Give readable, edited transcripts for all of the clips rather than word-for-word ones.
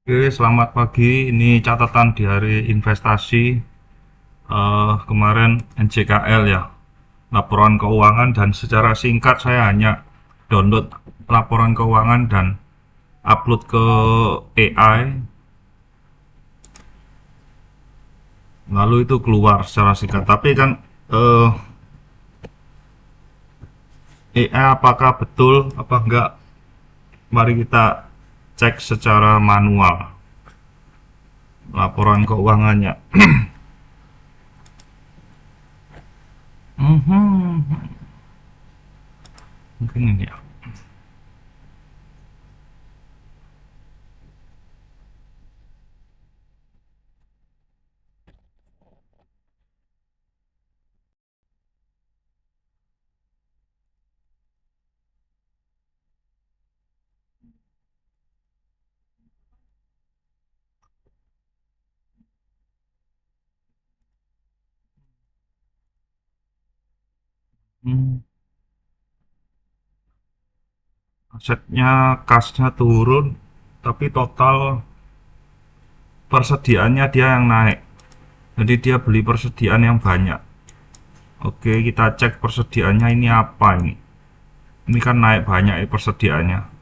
Oke, selamat pagi. Ini catatan di hari investasi kemarin NJKL ya, laporan keuangan, dan secara singkat saya hanya download laporan keuangan dan upload ke AI, lalu itu keluar secara singkat. Tapi kan AI apakah betul apa enggak? Mari kita cek secara manual laporan keuangannya. Mungkin ini ya. Hmm. Asetnya, kasnya turun, tapi total persediaannya dia yang naik. Jadi dia beli persediaan yang banyak. Oke, kita cek persediaannya ini apa ini. Ini kan naik banyak ya persediaannya.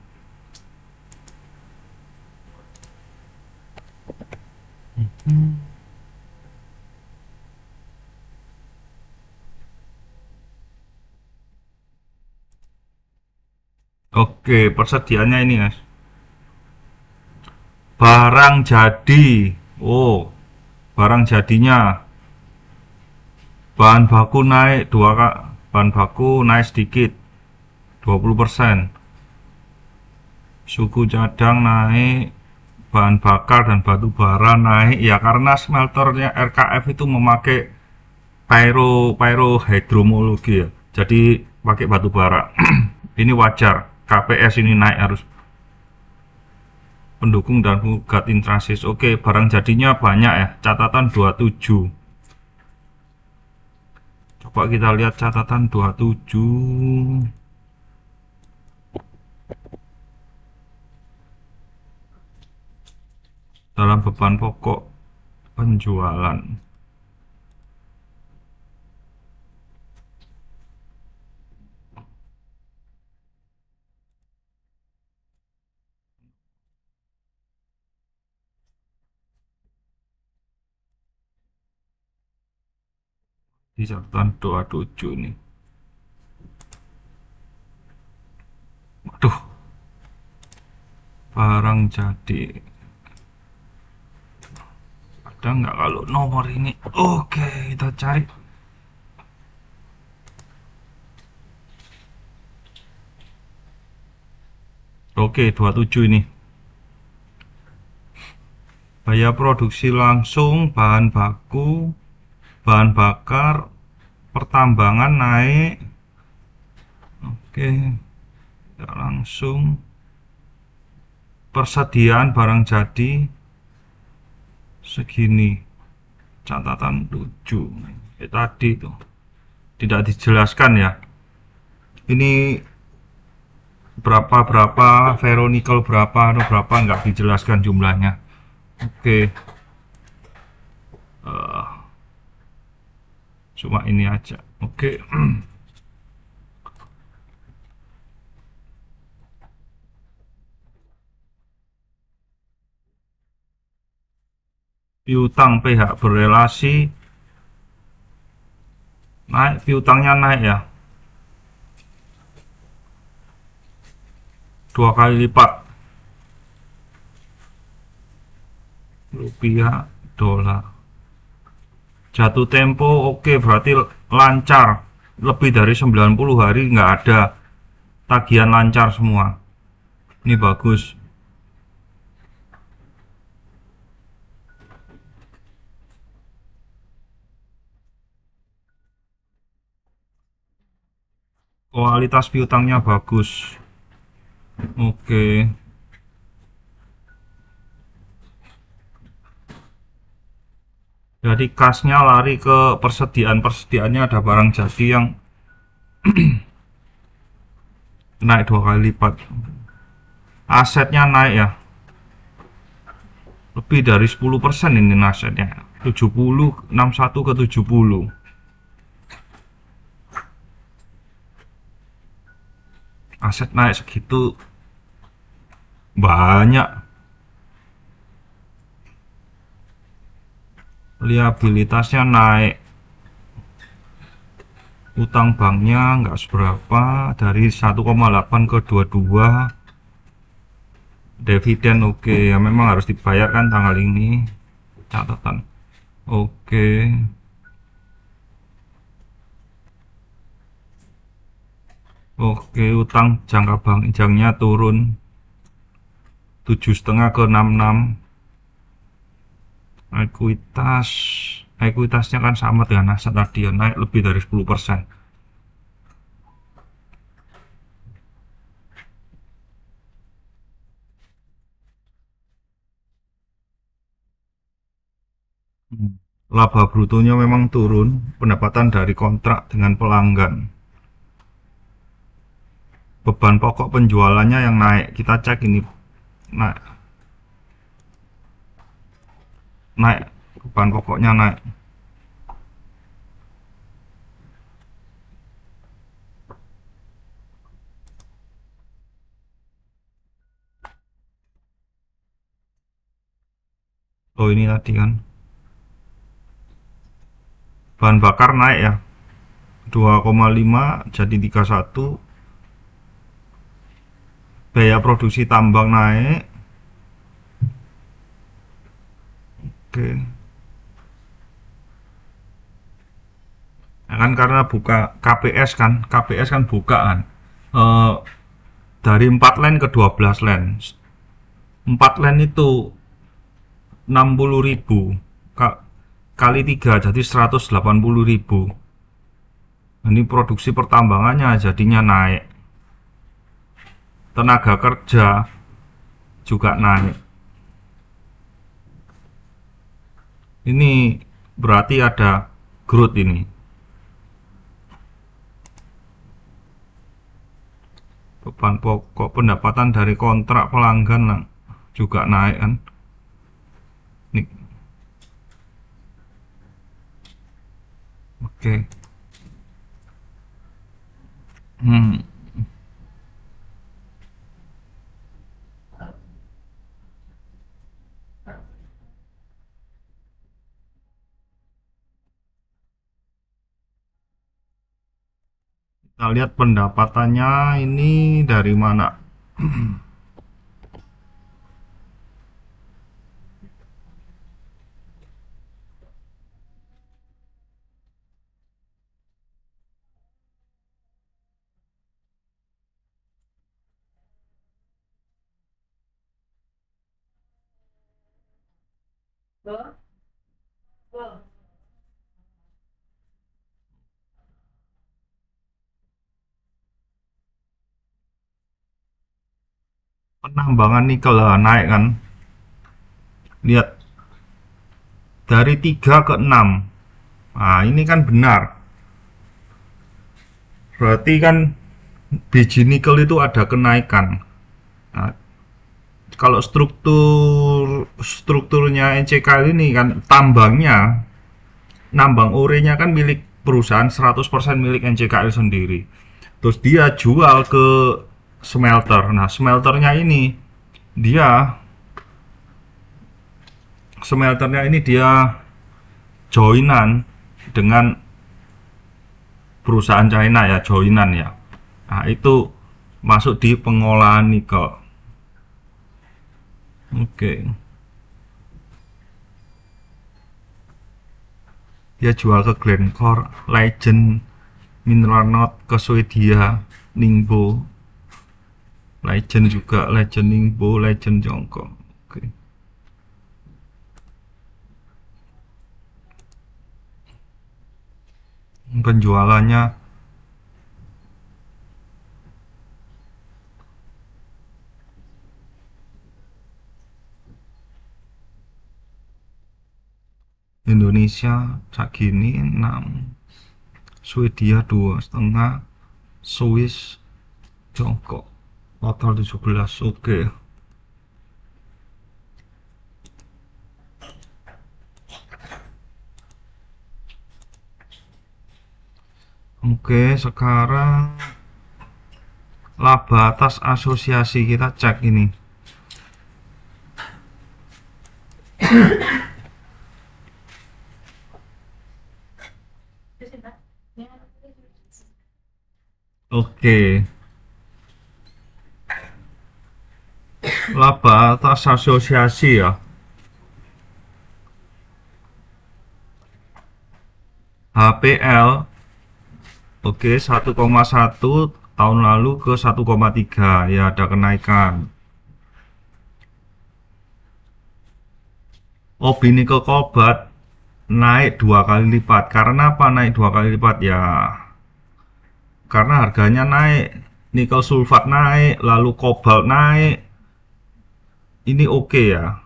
Oke, persediaannya ini guys. Barang jadi. Oh, barang jadinya. Bahan baku naik bahan baku naik sedikit, 20%. Suku cadang naik, bahan bakar dan batu bara naik ya karena smelternya RKF itu memakai hidromologi ya. Jadi pakai batu bara. Ini wajar. KPS ini naik harus pendukung dan gugat intrasis. Oke, barang jadinya banyak ya. Catatan 27. Coba kita lihat catatan 27 dalam beban pokok penjualan. Di catatan 27 nih. Waduh, barang jadi. Ada nggak kalau nomor ini? Oke, kita cari. Oke, 27 ini. Biaya produksi langsung, bahan baku, bahan bakar, pertambangan naik. Oke, tidak langsung. Persediaan barang jadi segini. Catatan 7. Tadi tuh tidak dijelaskan ya. Ini berapa berapa ferronikel berapa atau berapa nggak dijelaskan jumlahnya. Oke, cuma ini aja. Oke. Piutang pihak berelasi naik, piutangnya naik ya, 2 kali lipat. Rupiah dolar. Jatuh tempo oke, berarti lancar. Lebih dari 90 hari nggak ada tagihan, lancar semua. Ini bagus. Kualitas piutangnya bagus. Oke. Jadi kasnya lari ke persediaan. Persediaannya ada barang jadi yang naik 2 kali lipat. Asetnya naik ya. Lebih dari 10% ini asetnya. 70, 61 ke 70. Aset naik segitu banyak. Liabilitasnya naik. Utang banknya nggak seberapa, dari 1,8 ke 22. Dividen oke, ya memang harus dibayarkan tanggal ini. Catatan. Oke. Oke, utang jangka panjangnya turun 7,5 ke 66. Ekuitas, ekuitasnya kan sama dengan aset tadi ya, naik lebih dari 10%. Laba brutonya memang turun, pendapatan dari kontrak dengan pelanggan. Beban pokok penjualannya yang naik, kita cek ini naik, naik, beban pokoknya naik. Oh ini tadi kan, bahan bakar naik ya, 2,5 jadi 31. Biaya produksi tambang naik. Oke. Ya kan karena buka KPS kan, KPS kan buka kan. Eh, dari 4 line ke 12 line. 4 line itu 60.000 kali 3 jadi 180.000. Ini produksi pertambangannya jadinya naik. Tenaga kerja juga naik. Ini berarti ada growth ini. Beban pokok pendapatan dari kontrak pelanggan juga naik kan. Nih. Oke. Hmm. Kita lihat pendapatannya ini dari mana. Penambangan nikel naik kan. Lihat dari 3 ke 6. Nah, ini kan benar. Berarti kan biji nikel itu ada kenaikan. Nah, kalau strukturnya NCK ini kan nambang orenya kan milik perusahaan, 100% milik NCKL sendiri. Terus dia jual ke smelter. Nah, dia dia joinan dengan perusahaan China ya, joinan ya. Nah, itu masuk di pengolahan nikel. Oke. Dia jual ke Glencore, Legend, Mineral Knot, ke Swedia, Ningbo. Legend juga, Legend Ningbo, Legend Jongkong. Oke. Penjualannya Indonesia segini 6, Swedia 2,5, Swiss, Jongkok total 17. Oke. Oke, sekarang laba atas asosiasi kita cek ini. Oke, laba atas asosiasi ya. HPL, oke, 1,1 tahun lalu ke 1,3 ya, ada kenaikan. Obi nikel cobalt naik 2 kali lipat. Karena apa naik 2 kali lipat ya? Karena harganya naik, nikel sulfat naik, lalu kobalt naik. Ini oke ya.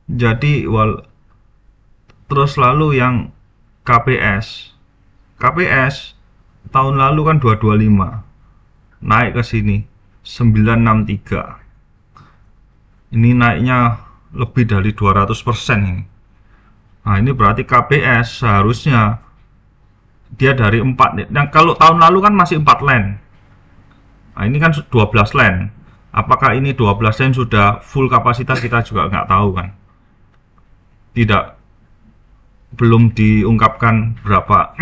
Jadi terus lalu yang KPS. KPS tahun lalu kan 225. Naik ke sini 963. Ini naiknya lebih dari 200% ini. Nah, ini berarti KPS seharusnya dia dari 4. Yang kalau tahun lalu kan masih 4 len. Nah, ini kan 12 len. Apakah ini 12 len sudah full kapasitas, kita juga nggak tahu kan. Tidak, belum diungkapkan berapa.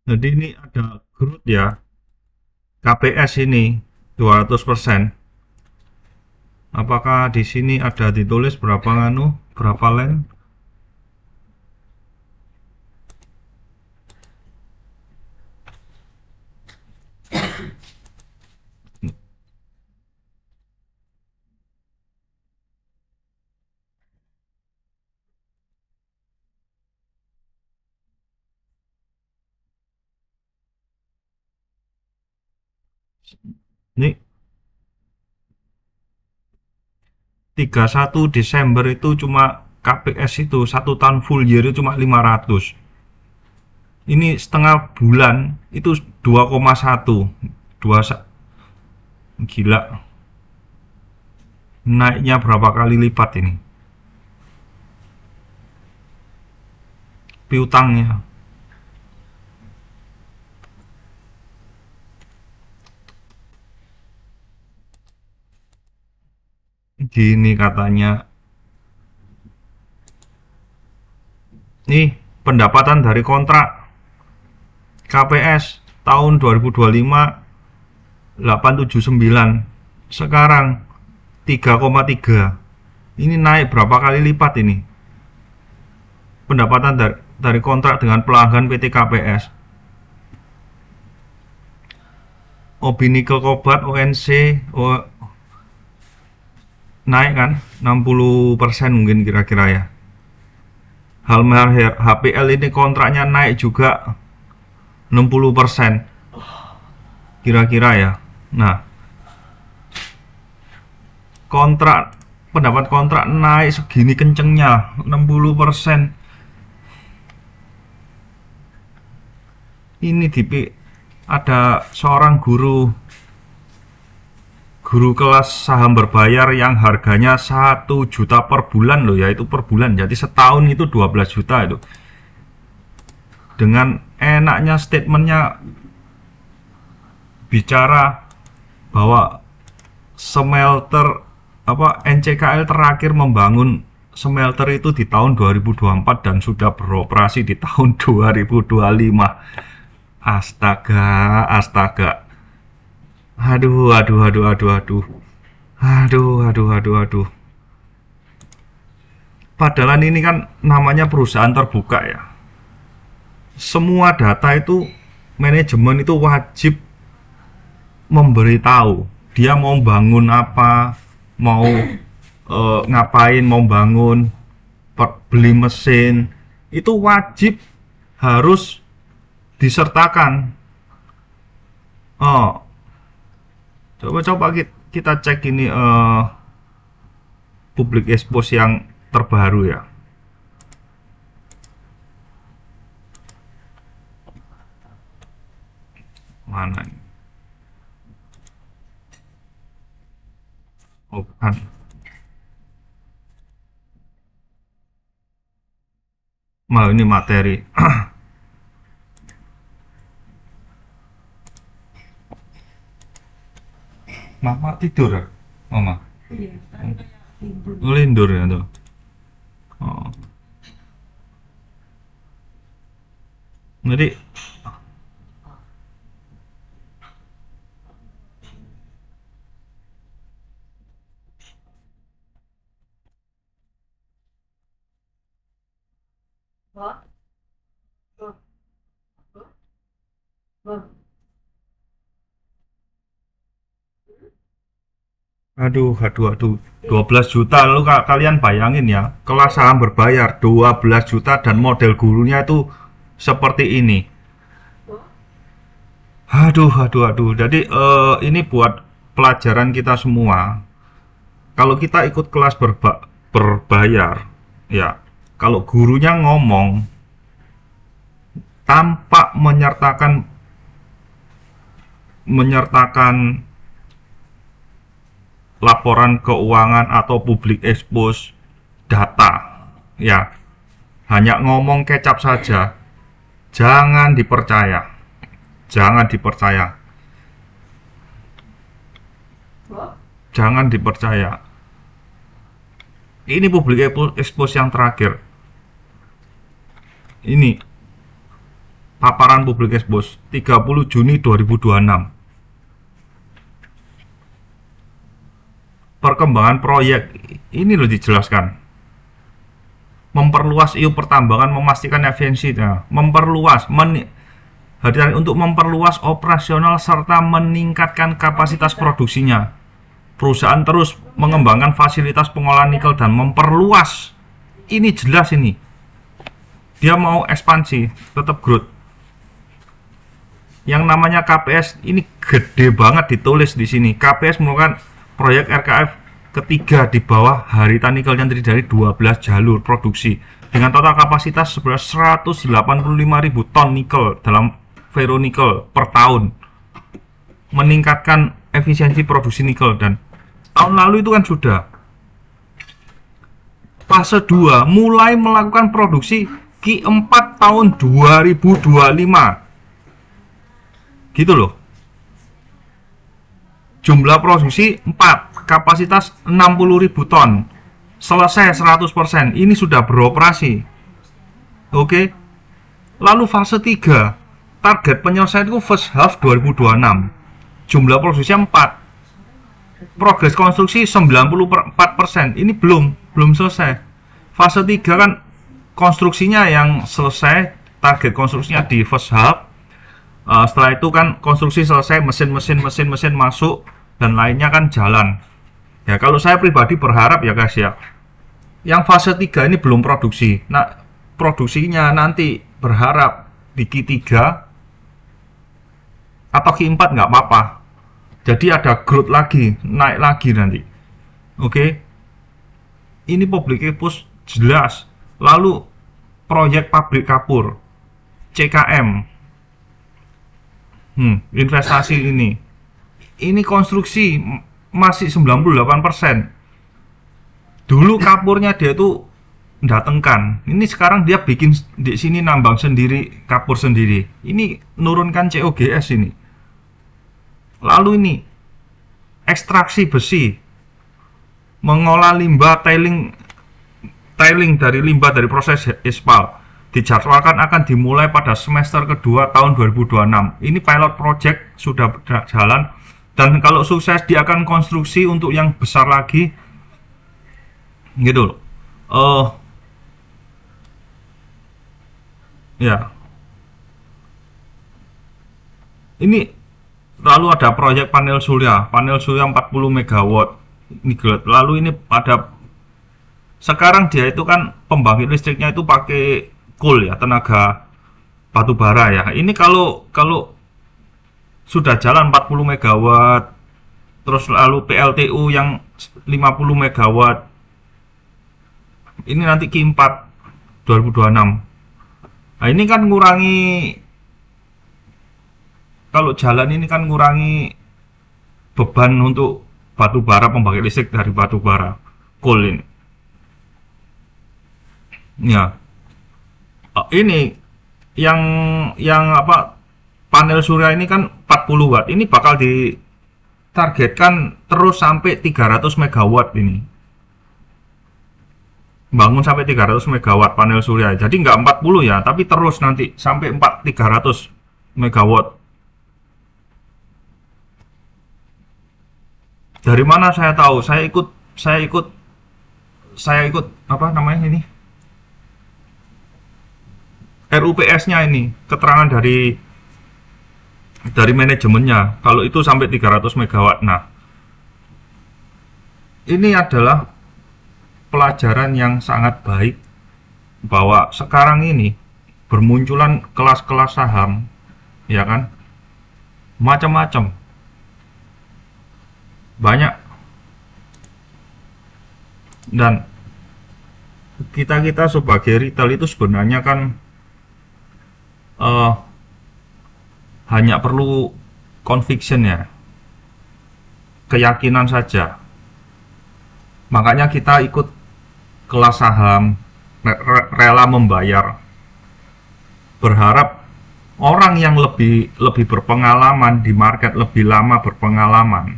Jadi ini ada growth ya. KPS ini 200%. Apakah di sini ada ditulis berapa berapa len? Ini 31 Desember itu cuma KPS itu 1 tahun full year itu cuma 500. Ini setengah bulan itu 2,1. Gila. Naiknya berapa kali lipat ini? Piutangnya. Gini katanya. Nih, pendapatan dari kontrak KPS tahun 2025 879. Sekarang 3,3. Ini naik berapa kali lipat ini? Pendapatan dari kontrak dengan pelanggan PT KPS. Obi nikel cobalt ONC naik kan 60% mungkin kira-kira ya. Halmar HPL ini kontraknya naik juga 60% kira-kira ya. Nah, pendapat kontrak naik segini kencengnya 60%. Ini ada seorang guru kelas saham berbayar yang harganya 1 juta per bulan loh, yaitu per bulan, jadi setahun itu 12 juta itu. Dengan enaknya statementnya bicara bahwa smelter NCKL terakhir membangun smelter itu di tahun 2024 dan sudah beroperasi di tahun 2025. Astaga. Aduh. Padahal ini kan namanya perusahaan terbuka ya. Semua data itu manajemen itu wajib memberitahu dia mau bangun apa, mau ngapain, mau bangun, beli mesin, itu wajib harus disertakan. Oh, coba kita cek ini public expose yang terbaru ya. Mana ini? Oh, bukan. Nah, ini materi. Mama tidur ya? Mama? Iya, kan kayak tidur. Lindur ya tuh. Oh. Jadi Wah, wah, wah, wah. aduh, 12 juta. Lalu kalian bayangin ya, kelas saham berbayar 12 juta dan model gurunya itu seperti ini. Aduh. Jadi ini buat pelajaran kita semua. Kalau kita ikut kelas berbayar, ya, kalau gurunya ngomong tanpa menyertakan laporan keuangan atau public expose data, ya, hanya ngomong kecap saja, jangan dipercaya. Jangan dipercaya. Wah, Jangan dipercaya. Ini public expose yang terakhir. Ini paparan public expose 30 Juni 2026. Perkembangan proyek ini loh dijelaskan. Memperluas IU pertambangan, memastikan efisiensinya, hadirin untuk memperluas operasional serta meningkatkan kapasitas produksinya. Perusahaan terus mengembangkan fasilitas pengolahan nikel dan memperluas. Ini jelas ini. Dia mau ekspansi, tetap growth. Yang namanya KPS ini gede banget ditulis di sini. KPS merupakan proyek RKF ketiga di bawah Harita Nikel yang terdiri dari 12 jalur produksi dengan total kapasitas sebelas 185.000 ton nikel dalam ferronikel per tahun, meningkatkan efisiensi produksi nikel. Dan tahun lalu itu kan sudah fase 2 mulai melakukan produksi Q4 tahun 2025 gitu loh. Jumlah produksi 4, kapasitas 60.000 ton, selesai 100%. Ini sudah beroperasi. Oke. Lalu fase 3, target penyelesaian itu first half 2026. Jumlah produksinya 4. Progres konstruksi 94%. Ini belum selesai. Fase 3 kan konstruksinya yang selesai, target konstruksinya di first half. Setelah itu kan konstruksi selesai, mesin masuk dan lainnya kan jalan. Ya, kalau saya pribadi berharap ya guys ya, yang fase 3 ini belum produksi. Nah, produksinya nanti berharap di Q3 atau Q4 nggak apa-apa. Jadi ada growth lagi, naik lagi nanti. Oke. Ini public expose jelas. Lalu proyek pabrik kapur CKM. Investasi ini konstruksi masih 98%. Dulu kapurnya dia tuh datengkan. Ini sekarang dia bikin di sini, nambang sendiri, kapur sendiri. Ini nurunkan COGS ini. Lalu ini ekstraksi besi, mengolah limbah tailing dari limbah dari proses ISPAL. Dijadwalkan akan dimulai pada semester kedua tahun 2026. Ini pilot project sudah berjalan, dan kalau sukses dia akan konstruksi untuk yang besar lagi gitu loh. Ya, ini Lalu ada proyek panel surya 40 megawatt. Ini lalu ini pada sekarang dia itu kan pembangkit listriknya itu pakai coal ya, tenaga batu bara ya. Ini kalau kalau sudah jalan 40 megawatt, terus lalu PLTU yang 50 megawatt, ini nanti Q4 2026. Nah, ini kan ngurangi, kalau jalan ini kan ngurangi beban untuk batu bara, pembangkit listrik dari batu bara, coal ini. Ya, ini yang apa, panel surya ini kan 40 watt. Ini bakal ditargetkan terus sampai 300 megawatt ini. Bangun sampai 300 megawatt panel surya. Jadi nggak 40 ya, tapi terus nanti sampai 300 megawatt. Dari mana saya tahu? Saya ikut apa namanya ini? RUPS-nya ini, keterangan dari manajemennya kalau itu sampai 300 megawatt. Nah, ini adalah pelajaran yang sangat baik bahwa sekarang ini bermunculan kelas-kelas saham, ya kan, macam-macam, banyak, dan kita sebagai retail itu sebenarnya kan eh, hanya perlu conviction ya, keyakinan saja. Makanya kita ikut kelas saham, rela membayar, berharap orang yang lebih lebih berpengalaman di market, lebih lama berpengalaman,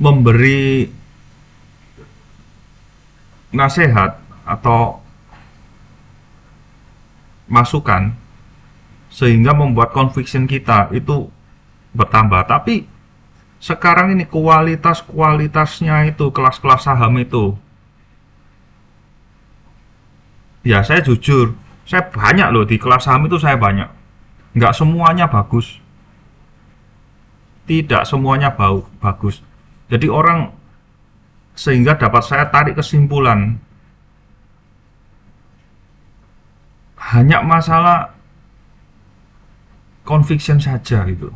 memberi nasihat atau masukan sehingga membuat conviction kita itu bertambah. Tapi sekarang ini kualitasnya itu, kelas-kelas saham itu, ya saya jujur, saya banyak loh di kelas saham itu, saya banyak, nggak semuanya bagus, tidak semuanya bagus. Jadi orang, sehingga dapat saya tarik kesimpulan, hanya masalah conviction saja gitu,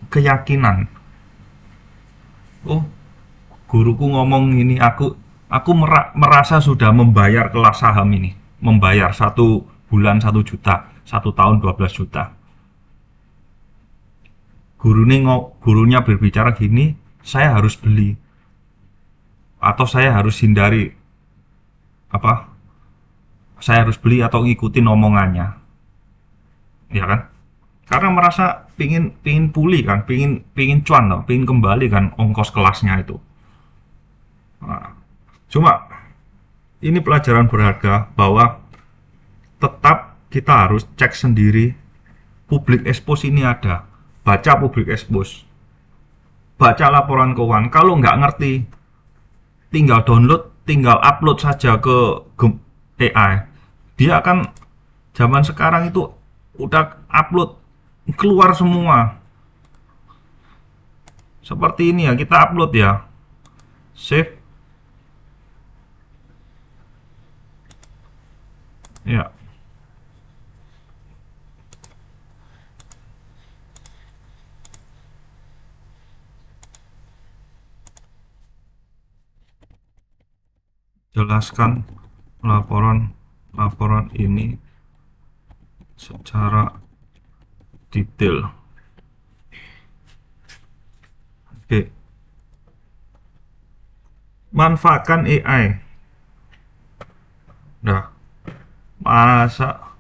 keyakinan. Oh, guruku ngomong ini, aku merasa sudah membayar kelas saham ini, membayar 1 bulan 1 juta, 1 tahun 12 juta. Gurunya berbicara gini, saya harus beli atau saya harus hindari, apa, saya harus beli atau ngikutin omongannya, ya kan, karena merasa pingin pulih kan, pingin cuan loh, pingin kembali kan ongkos kelasnya itu. Nah, cuma ini pelajaran berharga bahwa tetap kita harus cek sendiri. Public expose ini ada, baca public expose, baca laporan keuangan. Kalau nggak ngerti, tinggal download, tinggal upload saja ke AI. Dia akan, zaman sekarang itu udah upload keluar semua. Seperti ini ya, kita upload ya, save ya. Jelaskan laporan ini secara detail. Oke, manfaatkan AI. Nah, masa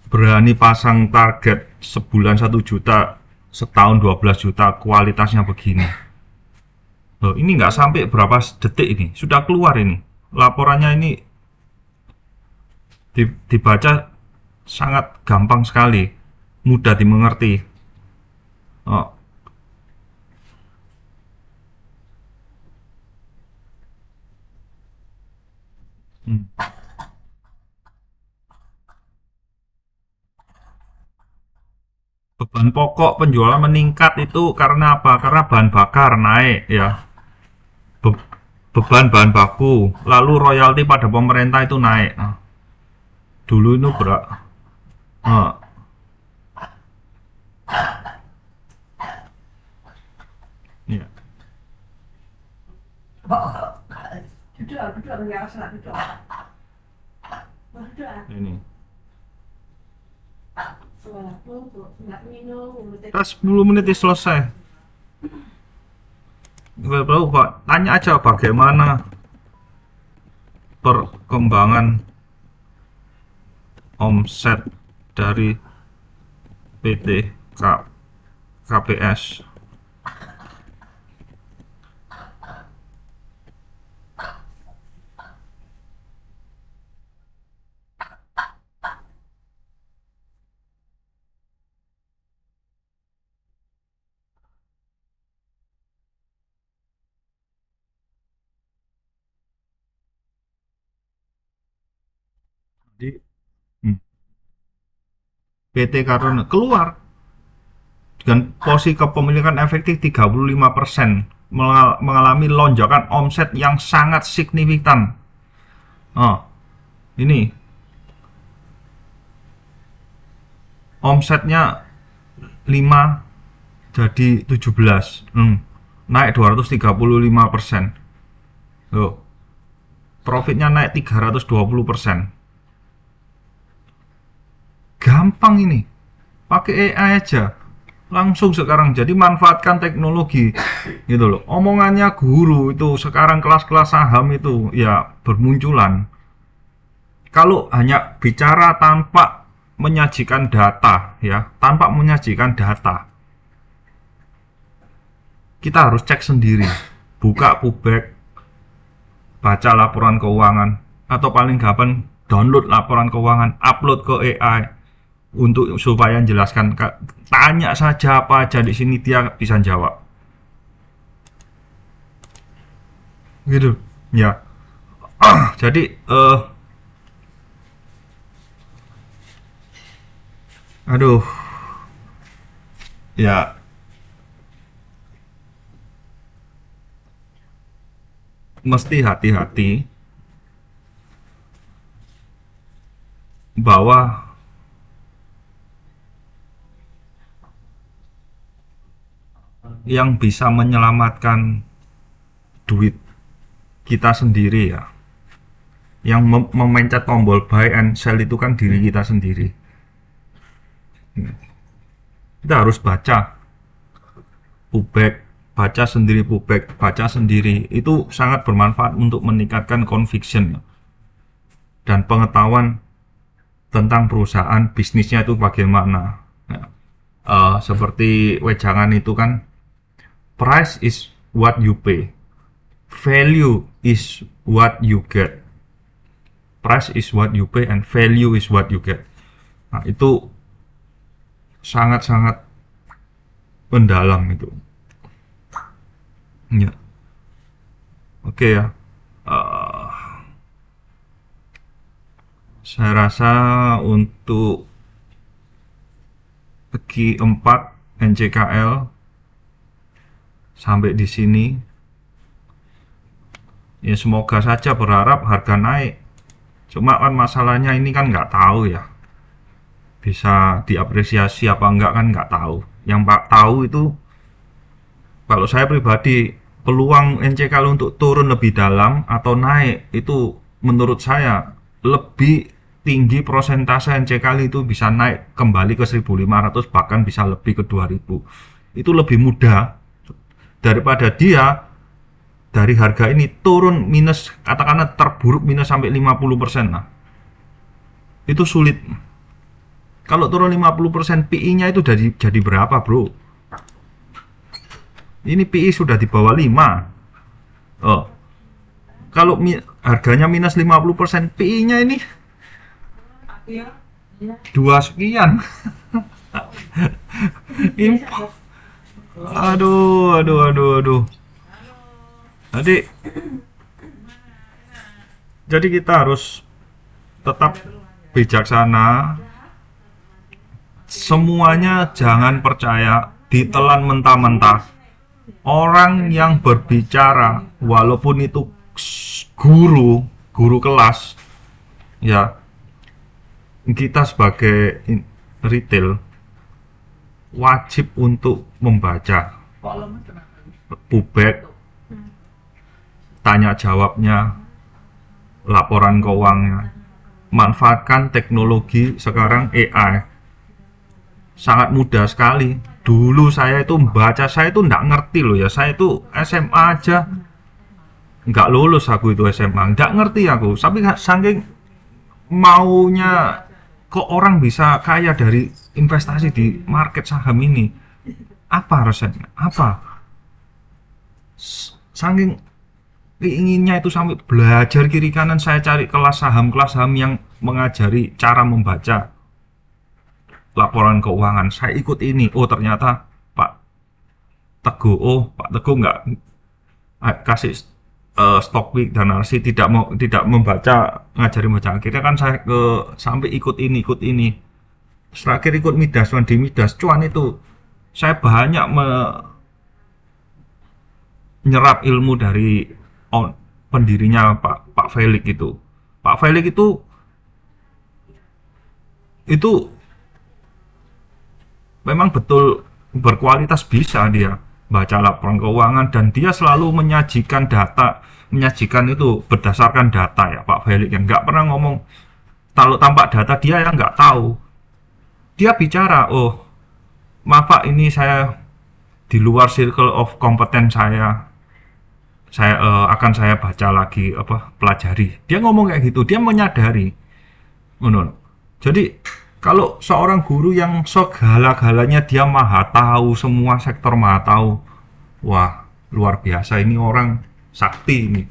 berani pasang target sebulan 1 juta, setahun 12 juta, kualitasnya begini. Loh, ini nggak sampai berapa detik ini sudah keluar ini laporannya. Ini dibaca sangat gampang sekali, mudah dimengerti. Oh, hmm. Bahan pokok penjualan meningkat itu karena apa? Karena bahan bakar naik ya. Be- beban bahan baku, lalu royalti pada pemerintah itu naik. Nah, dulu itu berat. Nah, ya. Duduk, duduk, nggak usah duduk. Duduk, Ini. nggak minum. Kita 10 menit selesai. Baru Pak, tanya aja bagaimana perkembangan omset dari PT KPS. Jadi PT Karuna keluar dengan posisi kepemilikan efektif 35%, mengalami lonjakan omset yang sangat signifikan. Oh, ini omsetnya 5 jadi 17, naik 235%. Loh, profitnya naik 320%. Gampang ini, pakai AI aja langsung sekarang. Jadi manfaatkan teknologi gitu loh. Omongannya guru itu sekarang kelas-kelas saham itu ya bermunculan. Kalau hanya bicara tanpa menyajikan data ya, tanpa menyajikan data, kita harus cek sendiri. Buka Pubek, baca laporan keuangan, atau paling gampang download laporan keuangan, upload ke AI untuk supaya menjelaskan. Tanya saja apa aja di sini dia bisa jawab. Gitu. Ya. Jadi aduh, ya mesti hati-hati bahwa yang bisa menyelamatkan duit kita sendiri ya, yang memencet tombol buy and sell itu kan diri kita sendiri. Kita harus baca Pubek, baca sendiri Pubek, baca sendiri. Itu sangat bermanfaat untuk meningkatkan conviction dan pengetahuan tentang perusahaan bisnisnya itu bagaimana. Ya. Seperti wejangan itu kan, price is what you pay, value is what you get. Price is what you pay and value is what you get. Nah, itu sangat-sangat mendalam itu. Ya. Oke ya. Uh, saya rasa untuk segi 4 NCKL sampai di sini. Ya semoga saja, berharap harga naik. Cuma kan masalahnya ini kan nggak tahu ya. Bisa diapresiasi apa enggak kan nggak tahu. Yang Pak tahu itu, kalau saya pribadi, peluang NCKL untuk turun lebih dalam atau naik itu menurut saya lebih tinggi, persentase NCKL itu bisa naik kembali ke 1.500, bahkan bisa lebih ke 2.000. Itu lebih mudah daripada dia dari harga ini turun minus, katakanlah terburuk minus sampai 50%. Nah, itu sulit. Kalau turun 50%, PI-nya itu jadi berapa, bro? Ini PI sudah di bawah 5. Oh. Kalau harganya minus 50%, PI-nya ini 2 sekian. Aduh. Jadi kita harus tetap bijaksana, semuanya jangan percaya, ditelan mentah-mentah. Orang yang berbicara, walaupun itu guru kelas, ya kita sebagai retail wajib untuk membaca ubek, tanya jawabnya, laporan keuangan. Manfaatkan teknologi sekarang AI. Sangat mudah sekali. Dulu saya itu membaca, saya itu nggak ngerti loh ya. Saya itu SMA aja nggak lulus, aku itu SMA. Nggak ngerti aku. Tapi saking maunya, kok orang bisa kaya dari investasi di market saham ini. Apa resepnya? Apa? Saking inginnya itu sampai belajar kiri kanan, saya cari kelas saham yang mengajari cara membaca laporan keuangan. Saya ikut ini. Oh, ternyata Pak Teguh nggak kasih stock pick dan narasi, tidak membaca, ngajari membaca. Akhirnya kan saya sampai ikut ini. Terakhir ikut Midas, di Midas cuan itu saya banyak menyerap ilmu dari pendirinya Pak Felix itu. Pak Felix itu memang betul berkualitas, bisa dia baca laporan keuangan dan dia selalu menyajikan itu berdasarkan data ya Pak Felix, yang nggak pernah ngomong kalau tanpa data dia yang nggak tahu. Dia bicara, oh maaf Pak, ini saya di luar circle of competence saya akan saya baca lagi, pelajari. Dia ngomong kayak gitu, dia menyadari. Jadi kalau seorang guru yang segala-galanya dia maha tahu, semua sektor maha tahu, wah luar biasa, ini orang sakti ini.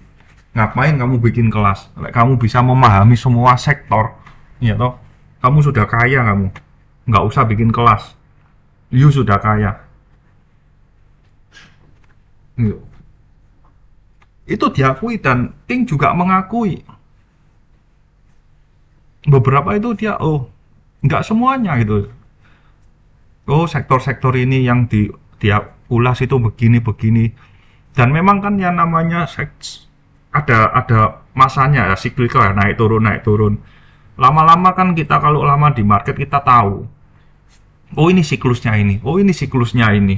Ngapain kamu bikin kelas? Kamu bisa memahami semua sektor, ya toh? Kamu sudah kaya, kamu nggak usah bikin kelas. You sudah kaya. Itu diakui dan Ting juga mengakui. Beberapa itu dia, nggak semuanya gitu. Oh, sektor-sektor ini yang dia ulas itu begini. Dan memang kan yang namanya ada masanya ya, cyclical ya, naik turun. Lama-lama kan kita kalau lama di market kita tahu. Oh, ini siklusnya ini. Oh, ini siklusnya ini.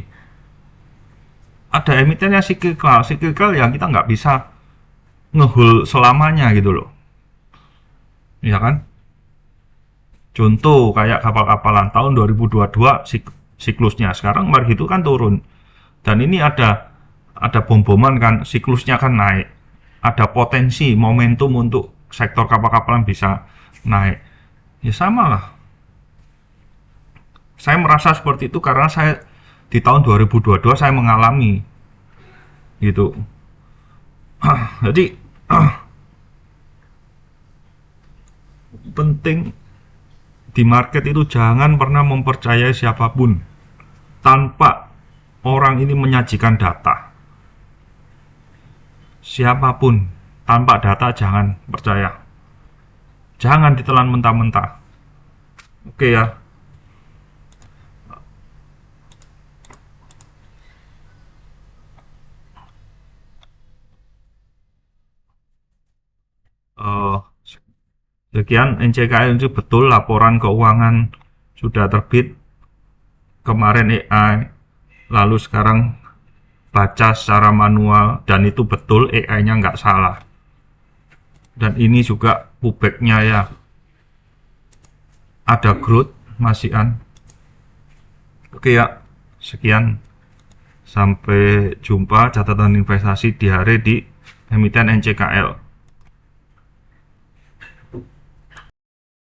Ada emitennya cyclical yang kita nggak bisa ngehul selamanya gitu loh, ya kan? Contoh kayak kapal-kapalan tahun 2022 siklusnya, sekarang market itu kan turun, dan ini ada bom-boman kan, siklusnya kan naik, ada potensi momentum untuk sektor kapal-kapalan bisa naik. Ya sama lah, saya merasa seperti itu karena saya di tahun 2022 saya mengalami gitu. Jadi penting di market itu jangan pernah mempercayai siapapun tanpa orang ini menyajikan data. Siapapun tanpa data jangan percaya. Jangan ditelan mentah-mentah. Oke ya. Sekian NCKL itu betul laporan keuangan sudah terbit kemarin AI, lalu sekarang baca secara manual dan itu betul AI-nya nggak salah. Dan ini juga pullback-nya ya ada growth masihan. Oke ya, sekian, sampai jumpa catatan investasi di hari di emiten NCKL.